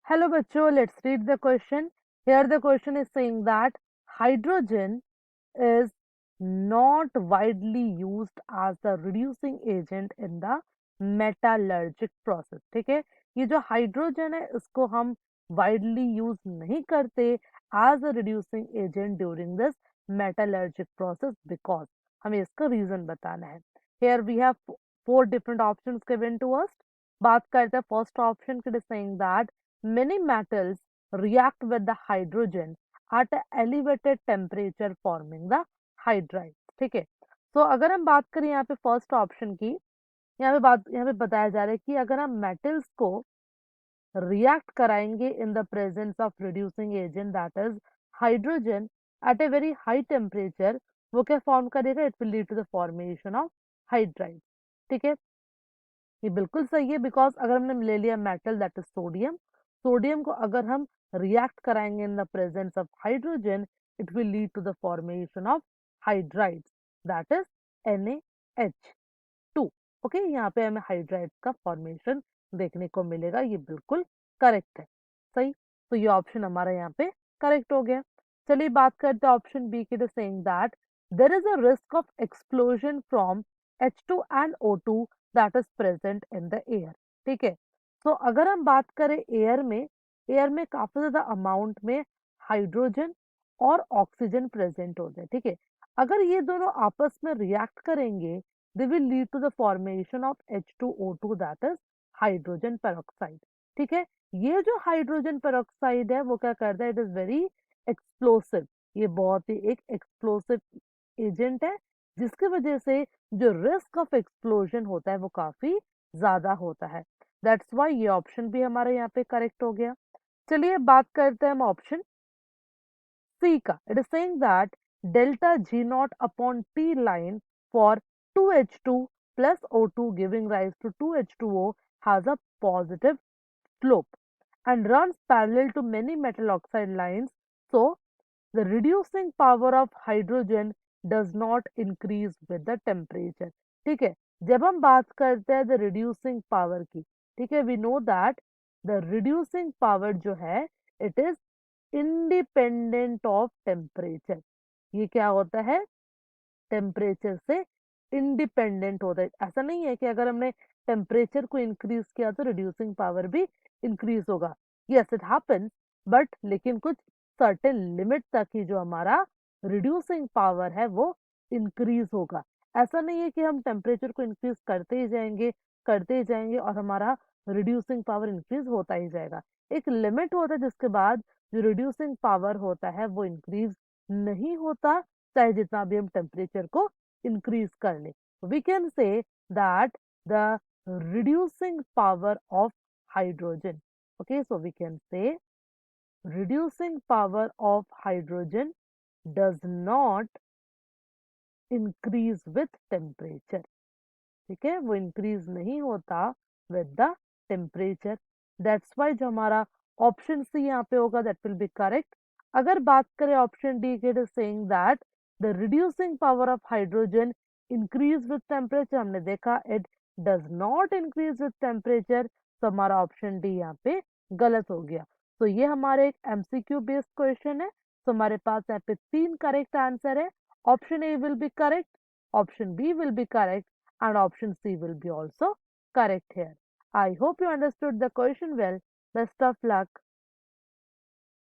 Hello बच्चों, let's read the question. Here the question is saying that hydrogen is not widely used as a reducing agent in the metallurgic process. ठीक है, ये जो hydrogen है इसको हम widely use नहीं करते as a reducing agent during this metallurgic process because हमें इसका रीजन बताना है. Here we have four different options given to us. बात करते हैं फर्स्ट ऑप्शन के, saying that many metals react with the hydrogen at a elevated temperature forming the hydride. ठीक है, तो अगर हम बात करें यहाँ पे फर्स्ट ऑप्शन की, यहाँ पे बताया जा रहा है कि अगर हम मेटल्स को रिएक्ट कराएंगे in the presence of reducing agent that is hydrogen at a very high temperature, वो क्या फॉर्म करेगा? It will lead to the formation of hydride. ठीक है, ये बिल्कुल सही है बिकॉज अगर हमने ले लिया metal that is sodium, sodium को अगर हम रिएक्ट कराएंगे in the presence of hydrogen, it will lead to the formation of hydrides that is NaH2. Okay, यहाँ पे हमें हाइड्राइड्स का फॉर्मेशन देखने को मिलेगा. ये बिल्कुल करेक्ट है. सही, तो ये ऑप्शन हमारा यहाँ पे करेक्ट हो गया. चलिए बात करते हैं ऑप्शन बी की, saying that there is a risk of explosion from H2 and O2 that is present in the air. ठीक है, तो अगर हम बात करें एयर में काफी ज्यादा अमाउंट में हाइड्रोजन और ऑक्सीजन प्रेजेंट होते हैं. ठीक है, अगर ये दोनों आपस में रिएक्ट करेंगे, they will lead to the formation of H2O2 that is hydrogen peroxide. ठीक है, ये जो हाइड्रोजन पेरोक्साइड है वो क्या करता है? It is very explosive. ये बहुत ही एक एक्सप्लोसिव एजेंट है जिसकी वजह से जो रिस्क ऑफ एक्सप्लोजन होता है वो काफी ज्यादा होता है. दैट्स वाई ये ऑप्शन भी हमारे यहाँ पे करेक्ट हो गया. चलिए बात करते हैं हम ऑप्शन सी का. It is saying that delta G not upon T line for 2H2 plus O2 giving rise to 2H2O has a positive slope and runs parallel to many metal oxide lines. So the reducing power of hydrogen does not increase with the temperature. ठीक है, जब हम बात करते हैं the reducing power की, ठीक है, we know that the reducing power जो है it is independent of temperature. ये क्या होता है? टेम्परेचर से इंडिपेंडेंट होता है. ऐसा नहीं है कि अगर हमने टेम्परेचर को इंक्रीज किया तो रिड्यूसिंग पावर भी इंक्रीज होगा. यस इट हैपेंस, बट लेकिन कुछ सर्टेन लिमिट तक ही जो हमारा रिड्यूसिंग पावर है वो इंक्रीज होगा. ऐसा नहीं है कि हम टेम्परेचर को इंक्रीज करते ही जाएंगे और हमारा रिड्यूसिंग पावर इंक्रीज होता ही जाएगा. एक लिमिट होता है जिसके बाद जो रिड्यूसिंग पावर होता है वो इंक्रीज नहीं होता, चाहे जितना भी हम टेम्परेचर को increase कर ले. We can say that the reducing power of hydrogen. Okay, so we can say reducing power of hydrogen does not increase with temperature. ठीक है, वो increase नहीं होता with the temperature. That's why जो हमारा ऑप्शन सी यहाँ पे होगा that will be correct. अगर बात करें ऑप्शन डी के, saying that the reducing power of hydrogen increase with temperature, हमने देखा it does not increase with temperature, तो हमारा ऑप्शन डी यहाँ पे गलत हो गया. तो ये हमारे एक MCQ बेस्ड क्वेश्चन है. तो हमारे पास यहाँ पे 3 करेक्ट आंसर है. Option A will be correct, option B will be correct, and option C will be also correct here. I hope you understood the question well. Best of luck.